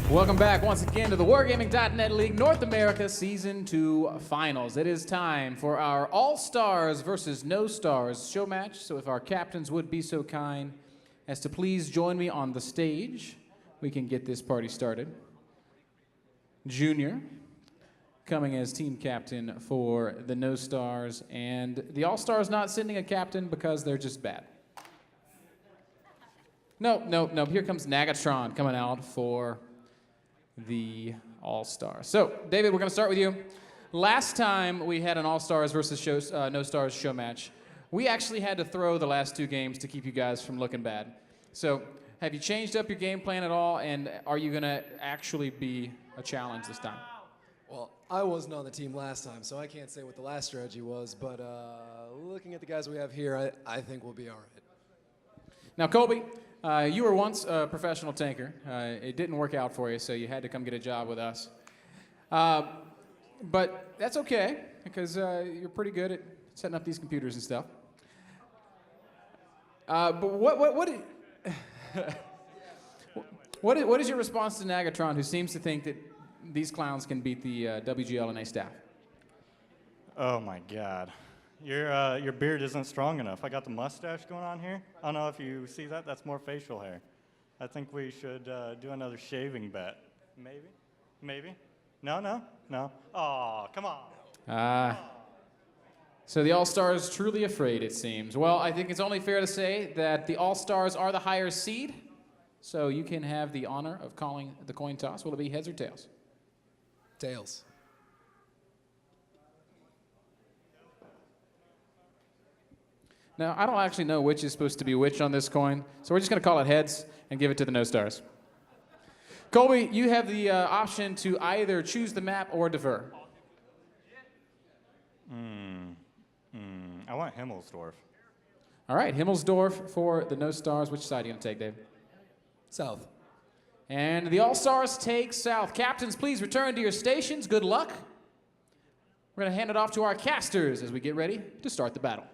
Welcome back once again to the Wargaming.net League North America Season 2 Finals. It is time for our All-Stars versus No-Stars show match. So if our captains would be so kind as to please join me on the stage, we can get this party started. Junior, coming as team captain for the No-Stars, and the All-Stars not sending a captain because they're just bad. No, here comes Nagatron coming out for the All-Stars. So, David, we're going to start with you. Last time we had an All-Stars versus No-Stars show match, we actually had to throw the last 2 games to keep you guys from looking bad. So, have you changed up your game plan at all, and are you going to actually be a challenge this time? Well, I wasn't on the team last time, so I can't say what the last strategy was, but looking at the guys we have here, I think we'll be all right. Now, Colby, you were once a professional tanker. It didn't work out for you, so you had to come get a job with us. But that's okay, because you're pretty good at setting up these computers and stuff. But what is your response to Nagatron, who seems to think that these clowns can beat the WGLNA staff? Oh my God. Your beard isn't strong enough. I got the mustache going on here. I don't know if you see that. That's more facial hair. I think we should do another shaving bet. Maybe? No? Oh, come on. So the All-Stars truly afraid, it seems. Well, I think it's only fair to say that the All-Stars are the higher seed, so you can have the honor of calling the coin toss. Will it be heads or tails? Tails. Now, I don't actually know which is supposed to be which on this coin, so we're just going to call it heads and give it to the No-Stars. Colby, you have the option to either choose the map or defer. I want Himmelsdorf. All right, Himmelsdorf for the No-Stars. Which side are you going to take, Dave? South. And the All-Stars take south. Captains, please return to your stations. Good luck. We're going to hand it off to our casters as we get ready to start the battle.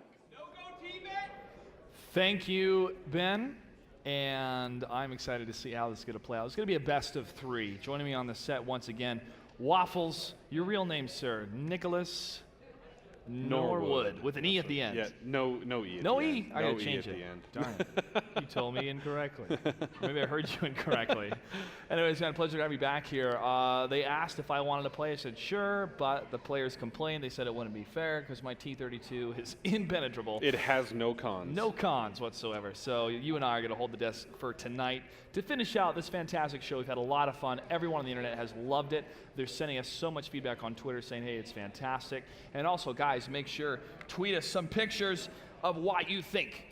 Thank you, Ben, and I'm excited to see how this is going to play out. It's going to be a best of 3. Joining me on the set once again, Waffles, your real name, sir, Nicholas Norwood, with an E at the end. Yeah, no E. No E? I gotta no change E at it. the end. Darn. You told me incorrectly. Maybe I heard you incorrectly. Anyways, it's been a pleasure to have you back here. They asked if I wanted to play. I said sure, but the players complained. They said it wouldn't be fair because my T-32 is impenetrable. It has no cons. No cons whatsoever. So you and I are going to hold the desk for tonight to finish out this fantastic show. We've had a lot of fun. Everyone on the internet has loved it. They're sending us so much feedback on Twitter saying, hey, it's fantastic. And also, guys, make sure, tweet us some pictures of what you think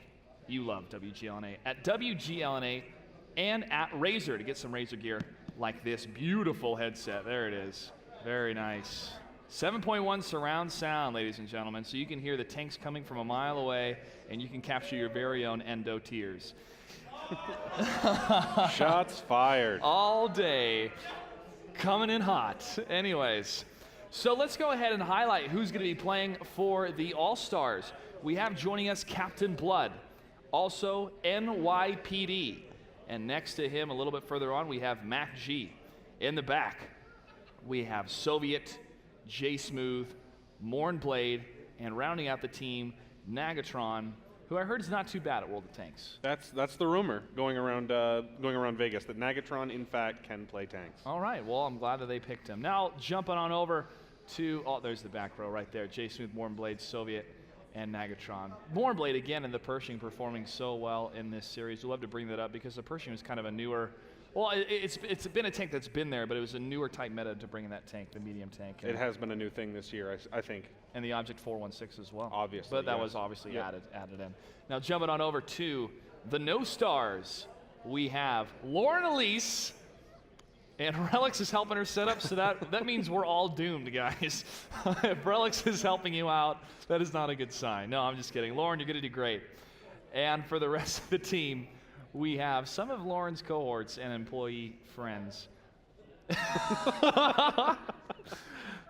you love WGLNA at WGLNA and at Razer to get some Razer gear like this beautiful headset. There it is. Very nice. 7.1 surround sound, ladies and gentlemen, so you can hear the tanks coming from a mile away and you can capture your very own endo tears. Shots fired. All day. Coming in hot. Anyways, so let's go ahead and highlight who's going to be playing for the All-Stars. We have joining us Captain Blood, also NYPD. And next to him, a little bit further on, we have Mac G. In the back, we have Soviet, J Smooth, Mornblade, and rounding out the team, Nagatron, who I heard is not too bad at World of Tanks. That's the rumor going around Vegas, that Nagatron in fact can play tanks. All right, well, I'm glad that they picked him. Now, jumping on over to, oh, there's the back row right there, J Smooth, Mornblade, Soviet, and Nagatron. Mornblade, again, and the Pershing performing so well in this series. We'll love to bring that up because the Pershing was kind of a newer, well, it's been a tank that's been there, but it was a newer type meta to bring in that tank, the medium tank. It has been a new thing this year, I think. And the Object 416 as well. Obviously, but that yes. was obviously added in. Now, jumping on over to the No-Stars, we have Lauren Elise, and Relix is helping her set up, so that means we're all doomed, guys. If Relix is helping you out, that is not a good sign. No, I'm just kidding. Lauren, you're going to do great. And for the rest of the team, we have some of Lauren's cohorts and employee friends.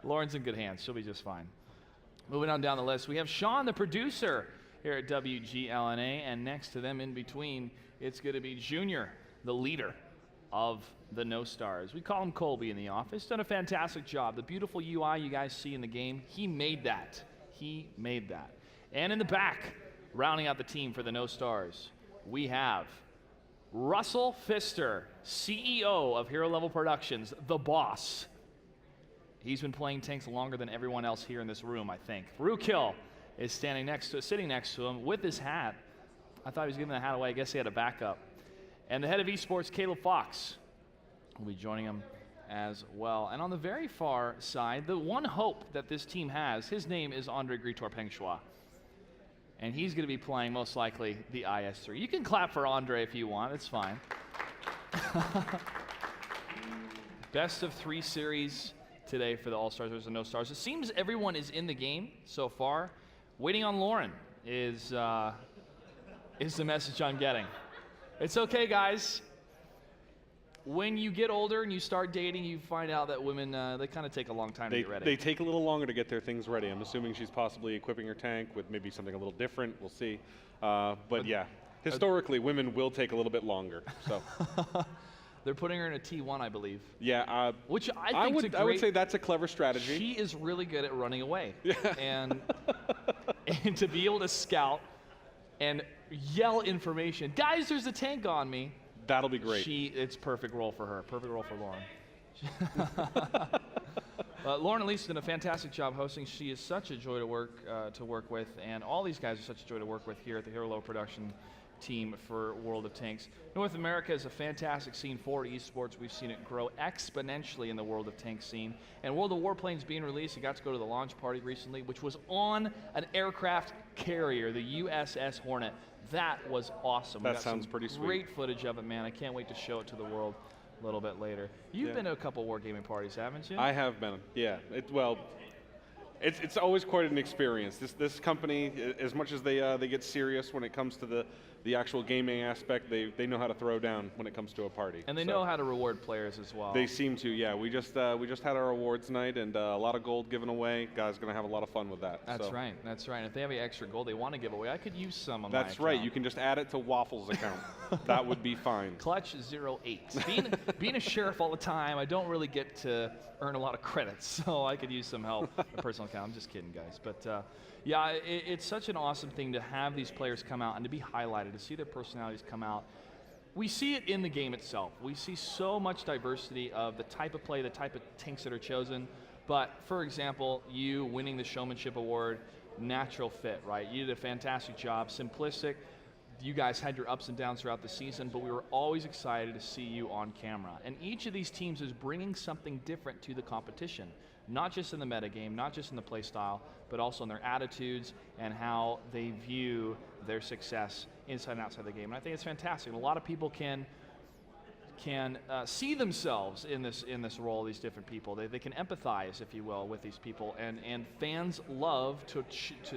Lauren's in good hands. She'll be just fine. Moving on down the list, we have Sean, the producer here at WGLNA, and next to them in between, it's going to be Junior, the leader of the No Stars. We call him Colby in the office. Done a fantastic job. The beautiful UI you guys see in the game, he made that. He made that. And in the back, rounding out the team for the No Stars, we have Russell Pfister, CEO of Hero Level Productions, the boss. He's been playing tanks longer than everyone else here in this room, I think. Rukil is sitting next to him with his hat. I thought he was giving the hat away. I guess he had a backup. And the head of esports, Caleb Fox, will be joining him as well. And on the very far side, the one hope that this team has, his name is Andre Gritor Pengshua. And he's going to be playing, most likely, the IS-3. You can clap for Andre if you want. It's fine. Best of 3 series today for the All-Stars versus the No-Stars. It seems everyone is in the game so far. Waiting on Lauren is the message I'm getting. It's okay, guys. When you get older and you start dating, you find out that women, they kind of take a long time to get ready. They take a little longer to get their things ready. I'm assuming she's possibly equipping her tank with maybe something a little different. We'll see. But yeah, historically, women will take a little bit longer. So. They're putting her in a T1, I believe. Yeah, which I think I would say that's a clever strategy. She is really good at running away. Yeah. And to be able to scout and yell information, guys, there's a tank on me. That'll be great. It's perfect role for her. Perfect role for Lauren. Lauren at least did a fantastic job hosting. She is such a joy to work with, and all these guys are such a joy to work with here at the Hero Level Production team for World of Tanks. North America is a fantastic scene for esports. We've seen it grow exponentially in the World of Tanks scene. And World of Warplanes being released, I got to go to the launch party recently, which was on an aircraft carrier, the USS Hornet. That was awesome. That sounds pretty sweet. Great footage of it, man. I can't wait to show it to the world a little bit later. You've been to a couple Wargaming parties, haven't you? I have been, yeah. It's always quite an experience. This company, as much as they get serious when it comes to the actual gaming aspect, they know how to throw down when it comes to a party. And they know how to reward players as well. They seem to, yeah. We just had our awards night and a lot of gold given away. Guys, gonna have a lot of fun with that. That's right. That's right. If they have any extra gold they want to give away, I could use some on my account. That's right. You can just add it to Waffle's account. That would be fine. Clutch 08. Being a sheriff all the time, I don't really get to earn a lot of credits, so I could use some help. A personal account. I'm just kidding, guys. But yeah, it's such an awesome thing to have these players come out and to be highlighted, to see their personalities come out. We see it in the game itself. We see so much diversity of the type of play, the type of tanks that are chosen. But for example, you winning the Showmanship Award, natural fit, right? You did a fantastic job, simplistic. You guys had your ups and downs throughout the season, but we were always excited to see you on camera. And each of these teams is bringing something different to the competition, not just in the metagame, not just in the play style, but also in their attitudes and how they view their success inside and outside the game. And I think it's fantastic. A lot of people can see themselves in this role, these different people. They can empathize, if you will, with these people, and fans love to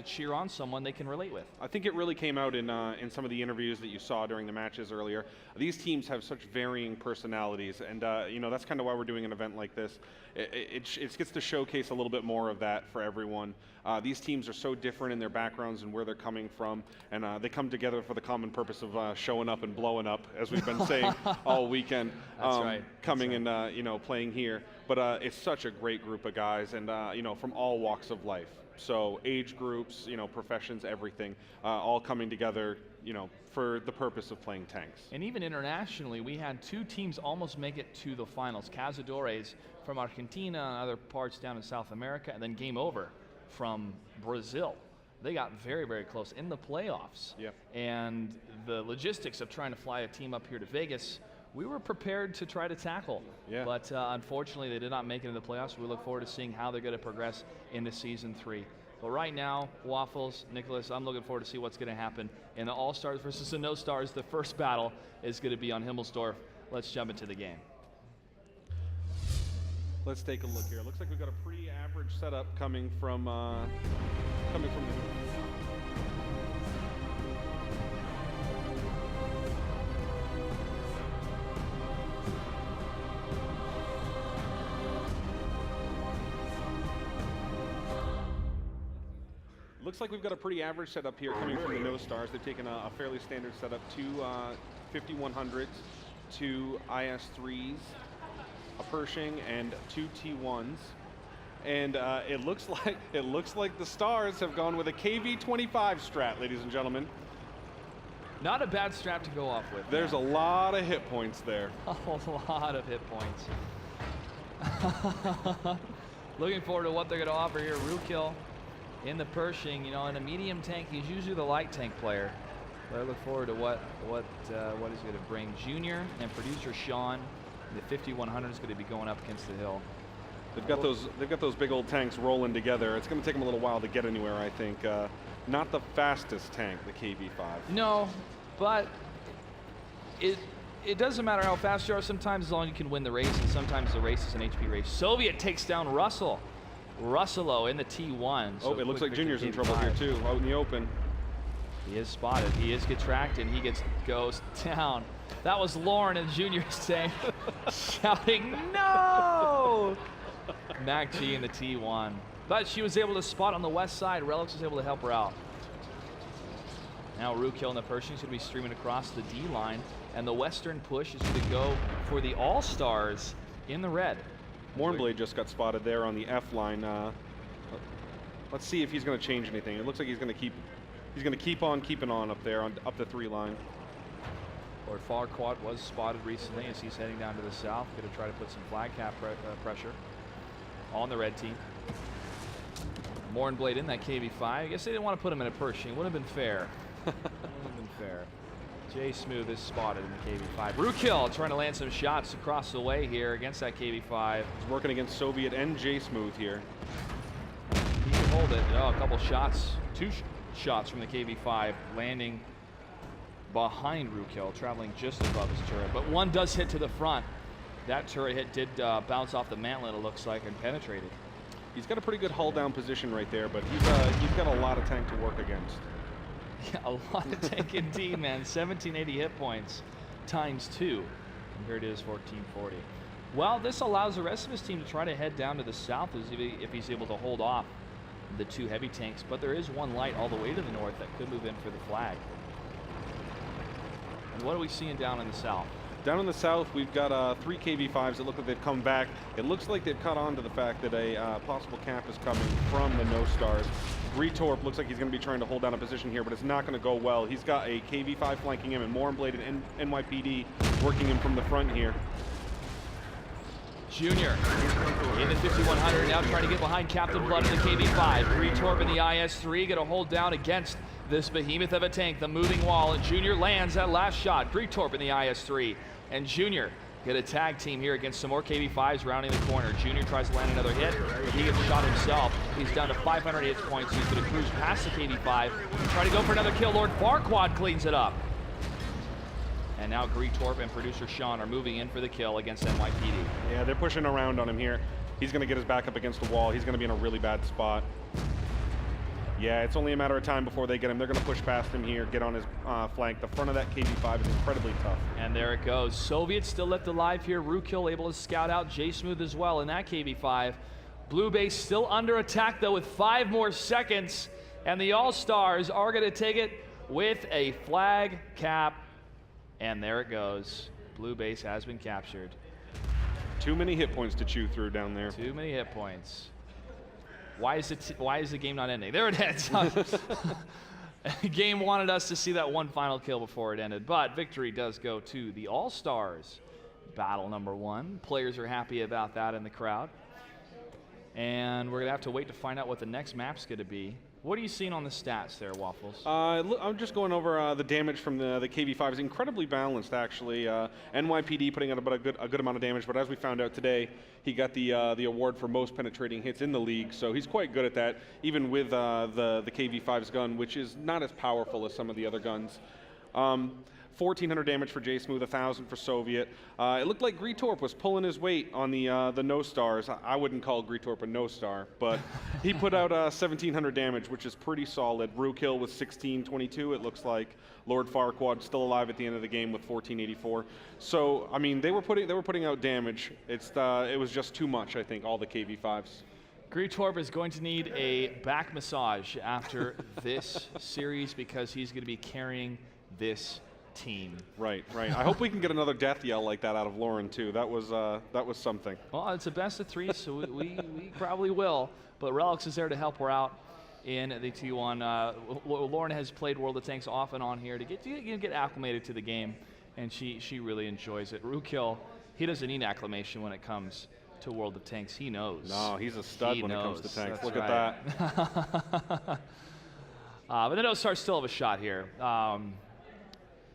cheer on someone they can relate with. I think it really came out in some of the interviews that you saw during the matches earlier. These teams have such varying personalities, and that's kind of why we're doing an event like this. It gets to showcase a little bit more of that for everyone. These teams are so different in their backgrounds and where they're coming from, and they come together for the common purpose of showing up and blowing up, as we've been saying all weekend. That's right. Coming and playing here, but it's such a great group of guys, and from all walks of life. So age groups, professions, everything, all coming together, for the purpose of playing tanks. And even internationally, we had 2 teams almost make it to the finals. Cazadores from Argentina and other parts down in South America, and then Game Over from Brazil. They got very, very close in the playoffs. Yep. And the logistics of trying to fly a team up here to Vegas, we were prepared to try to tackle. Yeah. But unfortunately, they did not make it in the playoffs. We look forward to seeing how they're going to progress into Season 3. But right now, Waffles, Nicholas, I'm looking forward to see what's going to happen in the All-Stars versus the No-Stars. The first battle is going to be on Himmelsdorf. Let's jump into the game. Let's take a look here. Looks like we've got a pretty average setup coming from the. Looks like we've got a pretty average setup here coming from the No Stars. They've taken a fairly standard setup, 2 5100s. 2 IS-3s, a Pershing, and 2 T-1s. And it looks like the Stars have gone with a KV-25 strat, ladies and gentlemen. Not a bad strap to go off with. There's a lot of hit points there. A lot of hit points. Looking forward to what they're going to offer here. Rookil in the Pershing. You know, in a medium tank, he's usually the light tank player. But I look forward to what he's going to bring. Junior and producer Sean, the 5100 is going to be going up against the hill. They've got those big old tanks rolling together. It's going to take them a little while to get anywhere, I think. Not the fastest tank, the KV-5. No, but it doesn't matter how fast you are. Sometimes as long as you can win the race, and sometimes the race is an HP race. Soviet takes down Russell. Russello in the T1. So it looks like Junior's in trouble here too, out in the open. He is spotted. He is retracted. And he goes down. That was Lauren and Junior saying, shouting, no! Mac G in the T1. But she was able to spot on the west side. Relics was able to help her out. Now Rookil in the Pershing is going to be streaming across the D line. And the western push is going to go for the All-Stars in the red. Mornblade just got spotted there on the F line. Let's see if he's going to change anything. It looks like he's going to keep on keeping on up there, up the 3 line. Lord Farquaad was spotted recently as he's heading down to the south. Going to try to put some flag cap pressure on the red team. Mornblade in that KV-5. I guess they didn't want to put him in a Pershing. Would have been fair. Would have been fair. Jay Smooth is spotted in the KV-5. Rookil trying to land some shots across the way here against that KV-5. He's working against Soviet and Jay Smooth here. He can hold it. Oh, a couple shots. 2 shots from the KV-5 landing behind Rookil, traveling just above his turret. But one does hit to the front. That turret hit did bounce off the mantlet, it looks like, and penetrated. He's got a pretty good hull down position right there, but he's got a lot of tank to work against. Yeah, a lot of tank indeed, man. 1780 hit points times 2. And here it is, 1440. Well, this allows the rest of his team to try to head down to the south if he's able to hold off the 2 heavy tanks. But there is one light all the way to the north that could move in for the flag. And what are we seeing down in the south? Down in the south, we've got 3 KV-5s that look like they've come back. It looks like they've caught on to the fact that a possible cap is coming from the No Stars. Retorp looks like he's going to be trying to hold down a position here, but it's not going to go well. He's got a KV-5 flanking him, and Mornblade and NYPD working him from the front here. Junior in the 5100, now trying to get behind Captain Blood in the KV-5. Retorp in the IS-3, going to hold down against this behemoth of a tank, the moving wall, and Junior lands that last shot. Greetorp in the IS-3, and Junior get a tag team here against some more KV-5s rounding the corner. Junior tries to land another hit, but he gets shot himself. He's down to 500 hit points. He's going to cruise past the KV-5 and try to go for another kill. Lord Farquaad cleans it up. And now Greetorp and producer Sean are moving in for the kill against NYPD. Yeah, they're pushing around on him here. He's going to get his back up against the wall. He's going to be in a really bad spot. Yeah, it's only a matter of time before they get him. They're going to push past him here, get on his flank. The front of that KV-5 is incredibly tough. And there it goes. Soviets still left alive here. Rookil able to scout out Jay Smooth as well in that KV-5. Blue base still under attack, though, with 5 more seconds. And the All-Stars are going to take it with a flag cap. And there it goes. Blue base has been captured. Too many hit points to chew through down there. Too many hit points. Why is the game not ending? There it ends. Game wanted us to see that one final kill before it ended, but victory does go to the All-Stars. Battle number 1. Players are happy about that in the crowd. And we're going to have to wait to find out what the next map's going to be. What are you seeing on the stats there, Waffles? I'm just going over the damage from the KV-5 is incredibly balanced, actually. NYPD putting out about a good amount of damage, but as we found out today, he got the award for most penetrating hits in the league, so he's quite good at that, even with the KV-5's gun, which is not as powerful as some of the other guns. 1,400 damage for Jay Smooth, 1,000 for Soviet. It looked like Greetorp was pulling his weight on the No Stars. I wouldn't call Greetorp a No Star, but he put out 1,700 damage, which is pretty solid. Rookil was 1,622. It looks like Lord Farquaad still alive at the end of the game with 1,484. So I mean, they were putting out damage. It was just too much, I think, all the KV-5s. Greetorp is going to need a back massage after this series because he's going to be carrying this team. Right. I hope we can get another death yell like that out of Lauren too. That was something. Well, it's a best of 3, so we probably will. But Relics is there to help her out in the T1. Lauren has played World of Tanks off and on here to get acclimated to the game, and she really enjoys it. Rookil, he doesn't need acclimation when it comes to World of Tanks. He knows. No, he's a stud when it comes to tanks. That's Look right. at that. But the No-Stars still have a shot here.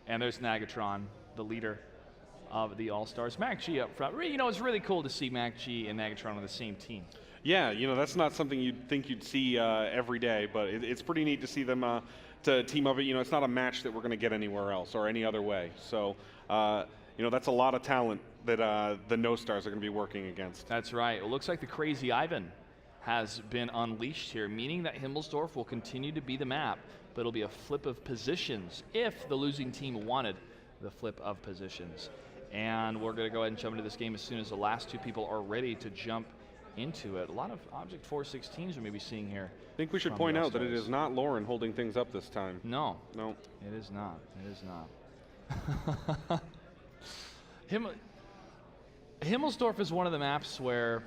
And there's Nagatron, the leader of the All-Stars. Mac G up front. You know, it's really cool to see Mac G and Nagatron on the same team. Yeah, you know, that's not something you'd think you'd see every day, but it's pretty neat to see them to team up. You know, it's not a match that we're going to get anywhere else or any other way. So, you know, that's a lot of talent that the No-Stars are going to be working against. That's right. It looks like the Crazy Ivan has been unleashed here, meaning that Himmelsdorf will continue to be the map, but it'll be a flip of positions if the losing team wanted the flip of positions. And we're going to go ahead and jump into this game as soon as the last 2 people are ready to jump into it. A lot of Object 416s we may be seeing here. I think we should point out that it is not Lauren holding things up this time. No. No. It is not. It is not. Himmelsdorf is one of the maps where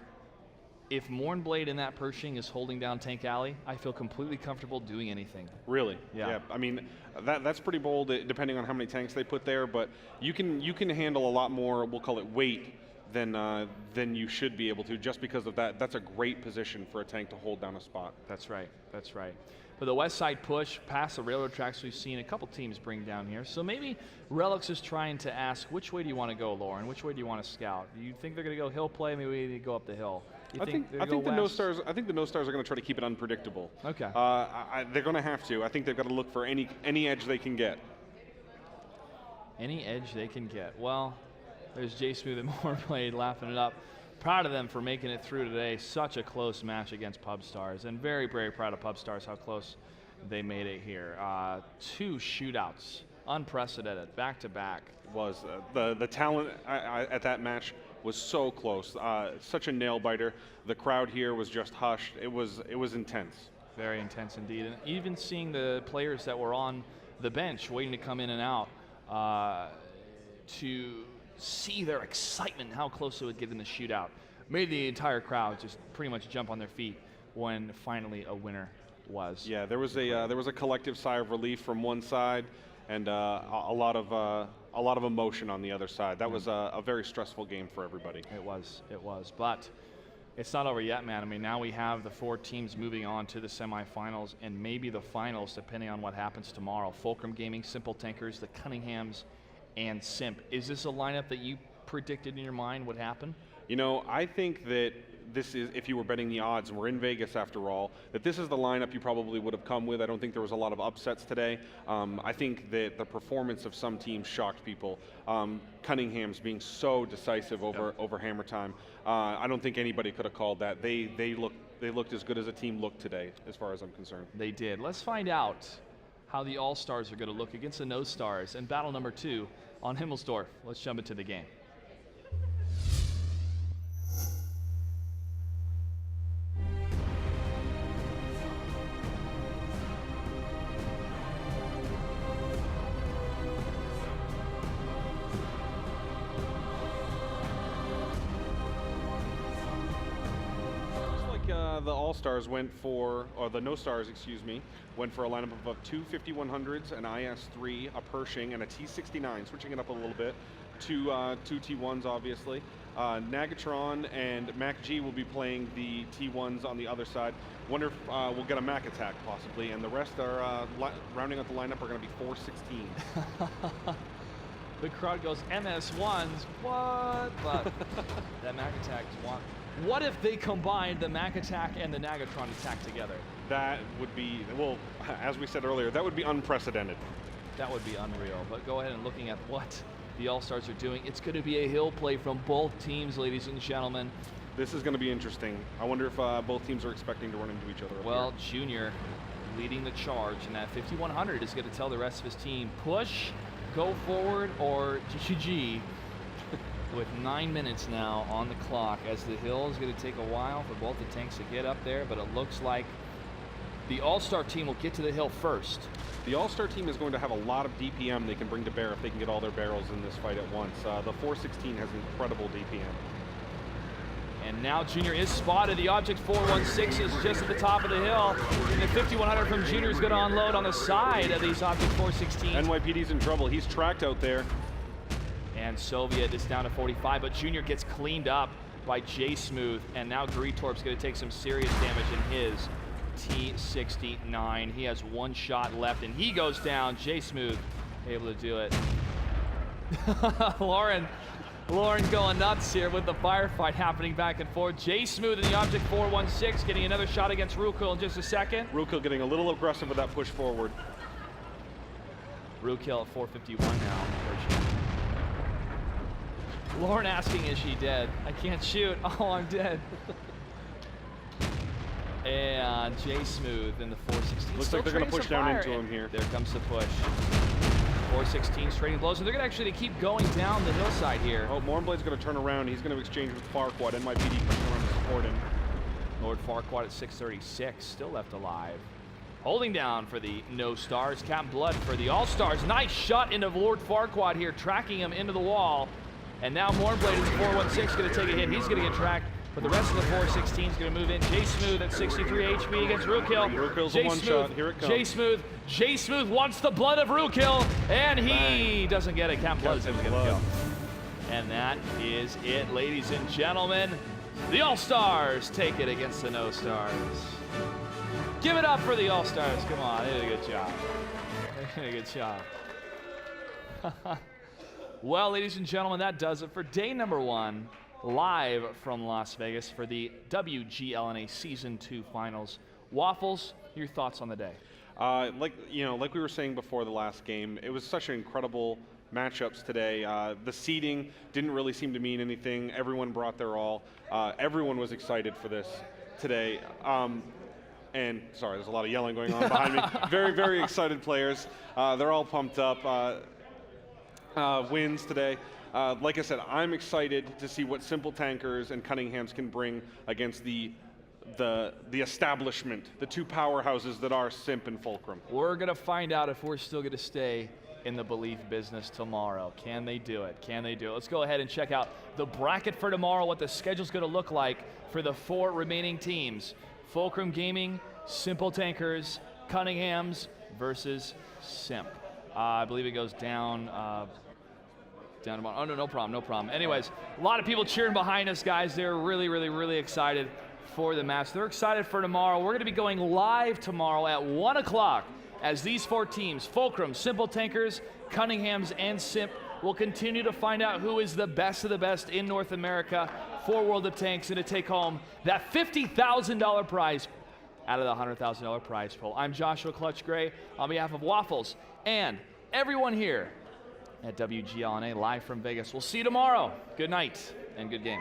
if Mournblade in that Pershing is holding down Tank Alley, I feel completely comfortable doing anything. Really? Yeah. I mean, that's pretty bold depending on how many tanks they put there, but you can handle a lot more, we'll call it weight, than you should be able to just because of that. That's a great position for a tank to hold down a spot. That's right. That's right. But the west side push past the railroad tracks we've seen a couple teams bring down here. So maybe Relics is trying to ask, which way do you want to go, Lauren? Which way do you want to scout? Do you think they're going to go hill play? Maybe we need to go up the hill. I think the No-Stars are going to try to keep it unpredictable. Okay. They're going to have to. I think they've got to look for any edge they can get. Any edge they can get. Well, there's J Smooth and Mournblade laughing it up. Proud of them for making it through today. Such a close match against Pubstars, and very, very proud of Pubstars how close they made it here. 2 shootouts, unprecedented, back to back. Was the talent at that match was so close. Such a nail biter. The crowd here was just hushed. It was intense. Very intense indeed. And even seeing the players that were on the bench waiting to come in and out to see their excitement, how close it would get in the shootout, made the entire crowd just pretty much jump on their feet when finally a winner was. Yeah, there was a collective sigh of relief from one side, and a lot of emotion on the other side. That was a very stressful game for everybody. It was, but it's not over yet, man. I mean, now we have the 4 teams moving on to the semifinals and maybe the finals, depending on what happens tomorrow. Fulcrum Gaming, Simple Tankers, the Cunninghams, and Simp. Is this a lineup that you predicted in your mind would happen? You know, I think that this is, if you were betting the odds, and we're in Vegas after all, that this is the lineup you probably would have come with. I don't think there was a lot of upsets today. I think that the performance of some teams shocked people. Cunningham's being so decisive over Hammer Time. I don't think anybody could have called that. They looked as good as a team looked today, as far as I'm concerned. They did. Let's find out how the All-Stars are going to look against the No-Stars in battle number 2 on Himmelsdorf. Let's jump into the game. The All-Stars went for, or the No-Stars, excuse me, went for a lineup of 2 5100s, an IS-3, a Pershing, and a T-69, switching it up a little bit. Two T-1s, obviously. Nagatron and Mac G will be playing the T-1s on the other side. Wonder if we'll get a Mac attack, possibly, and the rest are, rounding out the lineup, are going to be 416. The crowd goes, MS-1s, what? But that Mac attack is one. What if they combined the Mac attack and the Nagatron attack together? That would be, well, as we said earlier, that would be unprecedented. That would be unreal. But go ahead and looking at what the All-Stars are doing, it's going to be a hill play from both teams, ladies and gentlemen. This is going to be interesting. I wonder if both teams are expecting to run into each other. Well, Junior leading the charge, and that 5100 is going to tell the rest of his team, push, go forward, or GG. With 9 minutes now on the clock, as the hill is going to take a while for both the tanks to get up there, but it looks like The All-Star team will get to the hill first. The All-Star team is going to have a lot of DPM they can bring to bear if they can get all their barrels in this fight at once. The 416 has incredible DPM. And now Junior is spotted. The Object 416 is just at the top of the hill. And the 5100 from Junior is going to unload on the side of these Object 416s. NYPD's in trouble. He's tracked out there. And Soviet is down to 45, but Junior gets cleaned up by J Smooth. And now Greetorp's going to take some serious damage in his T69. He has one shot left and he goes down. J Smooth able to do it. Lauren going nuts here with the firefight happening back and forth. J Smooth in the Object 416 getting another shot against Rukil in just a second. Rukil getting a little aggressive with that push forward. Rukil at 451 now. Lauren asking, is she dead? I can't shoot. Oh, I'm dead. And J Smooth in the 416. Looks like they're going to push down into him here. There comes the push. 416 trading blows, and they're going to actually keep going down the hillside here. Oh, Mournblade's going to turn around. He's going to exchange with Farquaad. NYPD pushing around to support him. Lord Farquaad at 636, still left alive. Holding down for the No Stars. Captain Blood for the All Stars. Nice shot into Lord Farquaad here, tracking him into the wall. And now Mournblade in the 416 going to take a hit. He's going to get tracked. But the rest of the 416 is going to move in. J Smooth at 63 HP against Rukil. Rukil's a one shot. Here it comes. J Smooth wants the blood of Rukil, and he doesn't get it. Captain Blood is going to get the kill. And that is it, ladies and gentlemen. The All-Stars take it against the No Stars. Give it up for the All-Stars. Come on, they did a good job. They did a good job. Well, ladies and gentlemen, that does it for day number 1. Live from Las Vegas for the WGLNA Season 2 Finals. Waffles, your thoughts on the day? Like we were saying before the last game, it was such an incredible matchups today. The seeding didn't really seem to mean anything. Everyone brought their all. Everyone was excited for this today. And sorry, there's a lot of yelling going on behind me. Very, very excited players. They're all pumped up. Wins today. Like I said, I'm excited to see what Simple Tankers and Cunninghams can bring against the establishment, the two powerhouses that are Simp and Fulcrum. We're going to find out if we're still going to stay in the belief business tomorrow. Can they do it? Can they do it? Let's go ahead and check out the bracket for tomorrow, what the schedule's going to look like for the 4 remaining teams. Fulcrum Gaming, Simple Tankers, Cunninghams versus Simp. I believe it goes down down tomorrow. Oh, no problem. Anyways, a lot of people cheering behind us, guys. They're really, really, really excited for the match. They're excited for tomorrow. We're going to be going live tomorrow at 1 o'clock as these 4 teams, Fulcrum, Simple Tankers, Cunninghams, and Simp, will continue to find out who is the best of the best in North America for World of Tanks and to take home that $50,000 prize out of the $100,000 prize pool. I'm Joshua Clutch Gray on behalf of Waffles and everyone here at WGLNA live from Vegas. We'll see you tomorrow. Good night and good game.